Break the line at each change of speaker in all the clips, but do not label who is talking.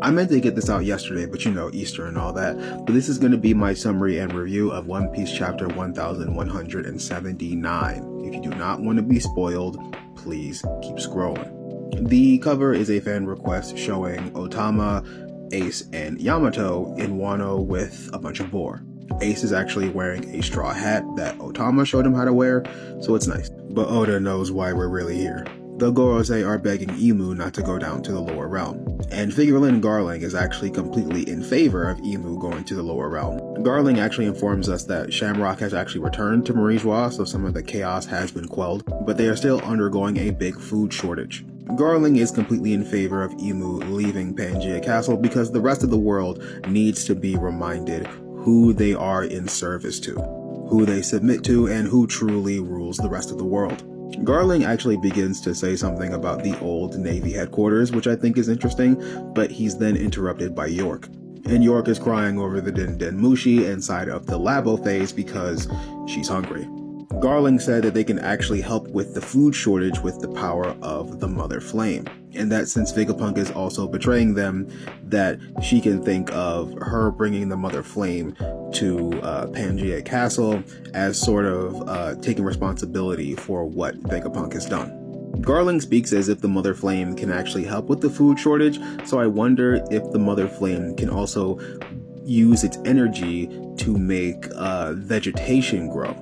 I meant to get this out yesterday, but you know, Easter and all that. But this is going to be my summary and review of One Piece chapter 1179. If you do not want to be spoiled, please keep scrolling. The cover is a fan request showing Otama, Ace, and Yamato in Wano with a bunch of boar. Ace is actually wearing a straw hat that Otama showed him how to wear, so it's nice. But Oda knows why we're really here. The Gorosei are begging Imu not to go down to the lower realm. And Figurelin Garling is actually completely in favor of Imu going to the lower realm. Garling actually informs us that Shamrock has actually returned to Marie Joie, so some of the chaos has been quelled, but they are still undergoing a big food shortage. Garling is completely in favor of Imu leaving Pangaea Castle because the rest of the world needs to be reminded who they are in service to, who they submit to, and who truly rules the rest of the world. Garling actually begins to say something about the old Navy headquarters, which I think is interesting, but he's then interrupted by York. And York is crying over the Den Den Mushi inside of the Labo phase because she's hungry. Garling said that they can actually help with the food shortage with the power of the Mother Flame, and that since Vegapunk is also betraying them, that she can think of her bringing the Mother Flame to Pangaea Castle as sort of taking responsibility for what Vegapunk has done. Garling speaks as if the Mother Flame can actually help with the food shortage, so I wonder if the Mother Flame can also use its energy to make vegetation grow.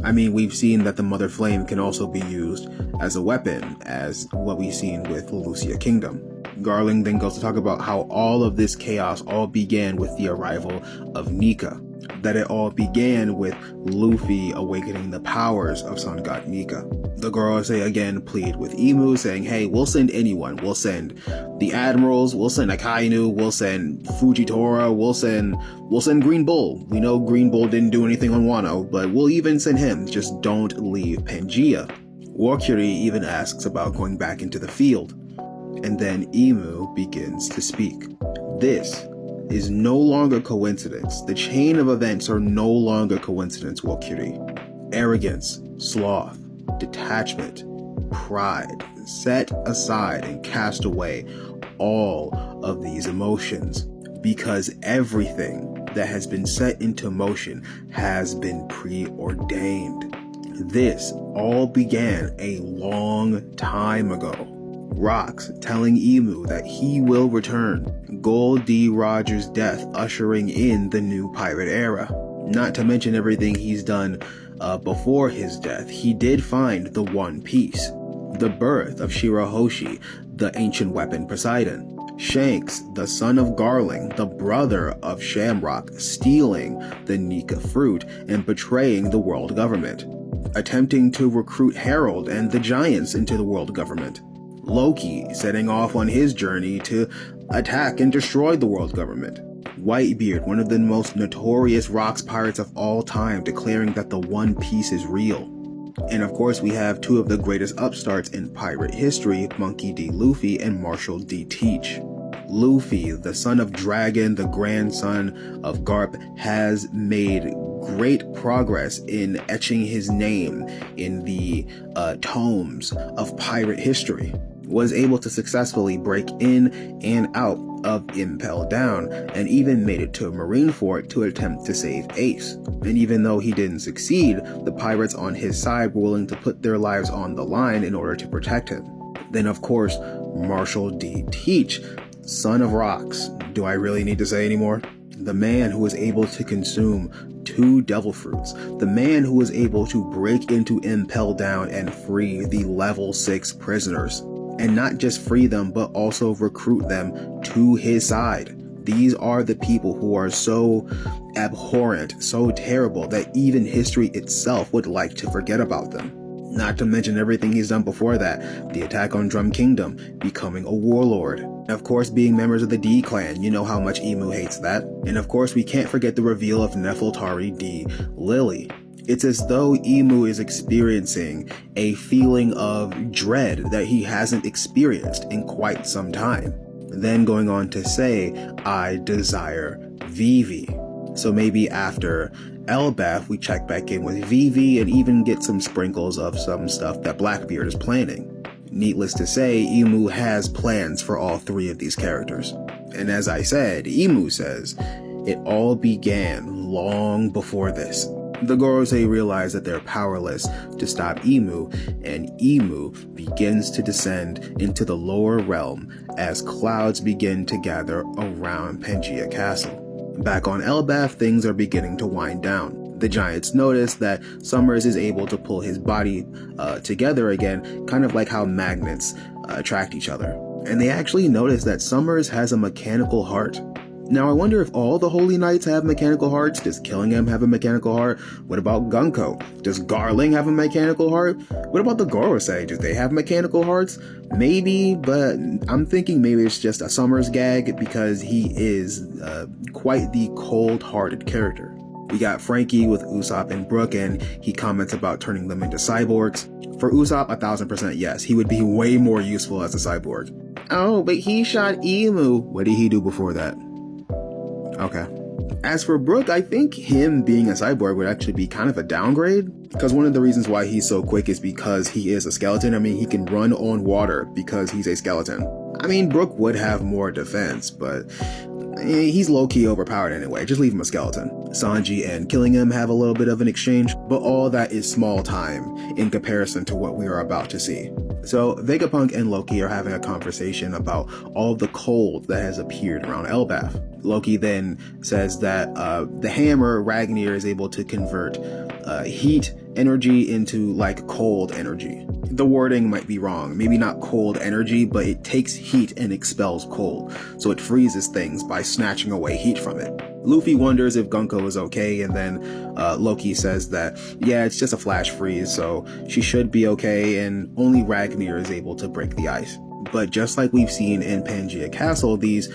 I mean, we've seen that the Mother Flame can also be used as a weapon, as what we've seen with Lucia Kingdom. Garling then goes to talk about how all of this chaos all began with the arrival of Nika, that it all began with Luffy awakening the powers of Sun God Nika. The Gorosei again plead with Imu, saying, hey, we'll send anyone. We'll send the admirals, we'll send Akainu, we'll send Fujitora, we'll send Green Bull. We know Green Bull didn't do anything on Wano, but we'll even send him. Just don't leave Pangaea. Warcury even asks about going back into the field. And then Imu begins to speak. This is no longer coincidence. The chain of events are no longer coincidence, Warcury. Arrogance, sloth, detachment, pride, set aside and cast away all of these emotions, because everything that has been set into motion has been preordained. This all began a long time ago. Rocks telling Imu that he will return. Gold D. Rogers' death ushering in the new pirate era. Not to mention everything he's done before his death. He did find the One Piece. The birth of Shirahoshi, the ancient weapon Poseidon. Shanks, the son of Garling, the brother of Shamrock, stealing the Nika fruit and betraying the world government. Attempting to recruit Herald and the Giants into the world government. Loki setting off on his journey to attack and destroy the world government. Whitebeard, one of the most notorious rocks pirates of all time, declaring that the One Piece is real. And of course we have two of the greatest upstarts in pirate history, Monkey D. Luffy and Marshall D. Teach. Luffy, the son of Dragon, the grandson of Garp, has made great progress in etching his name in the tomes of pirate history. Was able to successfully break in and out of Impel Down, and even made it to Marineford to attempt to save Ace. And even though he didn't succeed, the pirates on his side were willing to put their lives on the line in order to protect him. Then of course, Marshall D. Teach, son of Rocks. Do I really need to say anymore? The man who was able to consume 2 devil fruits. The man who was able to break into Impel Down and free the level 6 prisoners. And not just free them, but also recruit them to his side. These are the people who are so abhorrent, so terrible, that even history itself would like to forget about them. Not to mention everything he's done before that. The attack on Drum Kingdom, becoming a warlord. Of course, being members of the D clan, you know how much Imu hates that. And of course, we can't forget the reveal of Nefeltari D. Lily. It's as though Imu is experiencing a feeling of dread that he hasn't experienced in quite some time. Then going on to say, I desire Vivi. So maybe after Elbaf, we check back in with Vivi and even get some sprinkles of some stuff that Blackbeard is planning. Needless to say, Imu has plans for all 3 of these characters. And as I said, Imu says, it all began long before this. The Gorosei realize that they're powerless to stop Imu, and Imu begins to descend into the lower realm as clouds begin to gather around Pangaea Castle. Back on Elbaf, things are beginning to wind down. The giants notice that Summers is able to pull his body together again, kind of like how magnets attract each other. And they actually notice that Summers has a mechanical heart. Now I wonder if all the Holy Knights have mechanical hearts. Does Killingham have a mechanical heart? What about Gunko? Does Garling have a mechanical heart? What about the Gorosei? Do they have mechanical hearts? Maybe, but I'm thinking maybe it's just a Summers gag because he is quite the cold-hearted character. We got Frankie with Usopp and Brook, and he comments about turning them into cyborgs. For Usopp, 1000% yes. He would be way more useful as a cyborg. Oh, but he shot Imu. What did he do before that? Okay. As for Brook, I think him being a cyborg would actually be kind of a downgrade, because one of the reasons why he's so quick is because he is a skeleton. I mean, he can run on water because he's a skeleton. I mean, Brook would have more defense, but he's low-key overpowered anyway. Just leave him a skeleton. Sanji and Killingham have a little bit of an exchange, but all that is small time in comparison to what we are about to see. So Vegapunk and Loki are having a conversation about all the cold that has appeared around Elbaf. Loki then says that the hammer Ragnir is able to convert heat energy into like cold energy. The wording might be wrong, maybe not cold energy, but it takes heat and expels cold, so it freezes things by snatching away heat from it. Luffy wonders if Gunko is okay, and then Loki says that, yeah, it's just a flash freeze, so she should be okay, and only Ragnir is able to break the ice. But just like we've seen in Pangaea Castle, these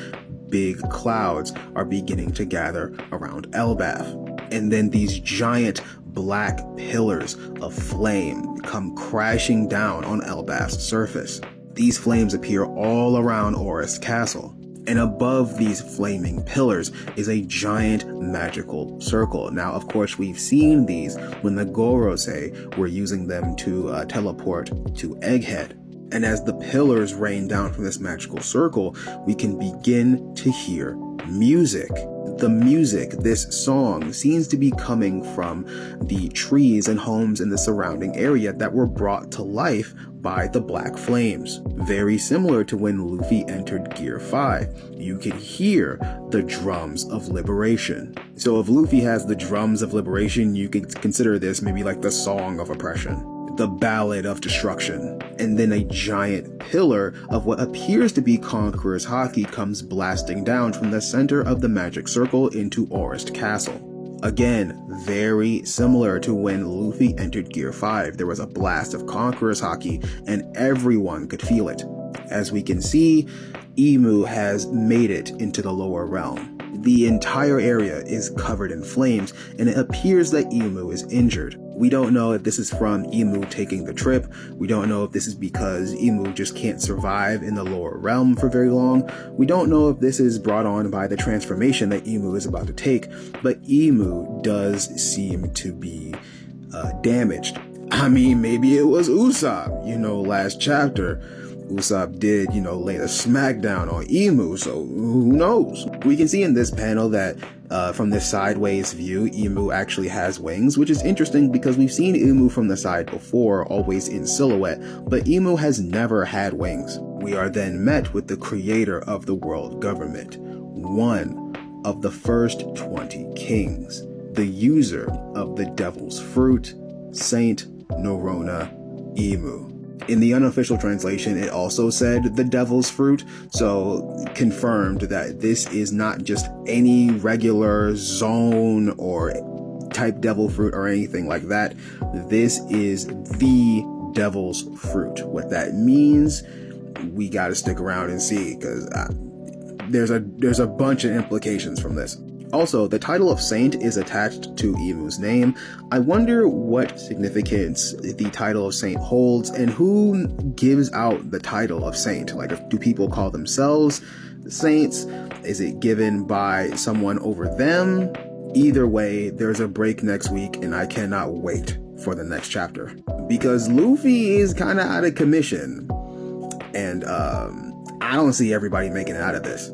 big clouds are beginning to gather around Elbaf. And then these giant black pillars of flame come crashing down on Elbaf's surface. These flames appear all around Orist Castle. And above these flaming pillars is a giant magical circle. Now, of course, we've seen these when the Gorosei were using them to teleport to Egghead. And as the pillars rain down from this magical circle, we can begin to hear music. The music, this song, seems to be coming from the trees and homes in the surrounding area that were brought to life by the black flames. Very similar to when Luffy entered Gear 5. You could hear the drums of liberation. So if Luffy has the drums of liberation, you could consider this maybe like the song of oppression, the ballad of destruction. And then a giant pillar of what appears to be Conqueror's Haki comes blasting down from the center of the magic circle into Orist Castle. Again, very similar to when Luffy entered Gear 5. There was a blast of Conqueror's Haki and everyone could feel it. As we can see, Imu has made it into the lower realm. The entire area is covered in flames, and it appears that Imu is injured. We don't know if this is from Imu taking the trip. We don't know if this is because Imu just can't survive in the lower realm for very long. We don't know if this is brought on by the transformation that Imu is about to take, but Imu does seem to be damaged. I mean, maybe it was Usopp, last chapter. Usopp did, lay the smackdown on Imu, so who knows? We can see in this panel that from this sideways view, Imu actually has wings, which is interesting because we've seen Imu from the side before, always in silhouette, but Imu has never had wings. We are then met with the creator of the world government, one of the first 20 kings, the user of the devil's fruit, Saint Norona Imu. In the unofficial translation, it also said the devil's fruit, so confirmed that this is not just any regular zone or type devil fruit or anything like that. This is the devil's fruit. What that means, we gotta stick around and see, because there's a bunch of implications from this. Also, the title of Saint is attached to Imu's name. I wonder what significance the title of Saint holds and who gives out the title of Saint. Like, do people call themselves saints? Is it given by someone over them? Either way, there's a break next week and I cannot wait for the next chapter. Because Luffy is kind of out of commission and I don't see everybody making it out of this.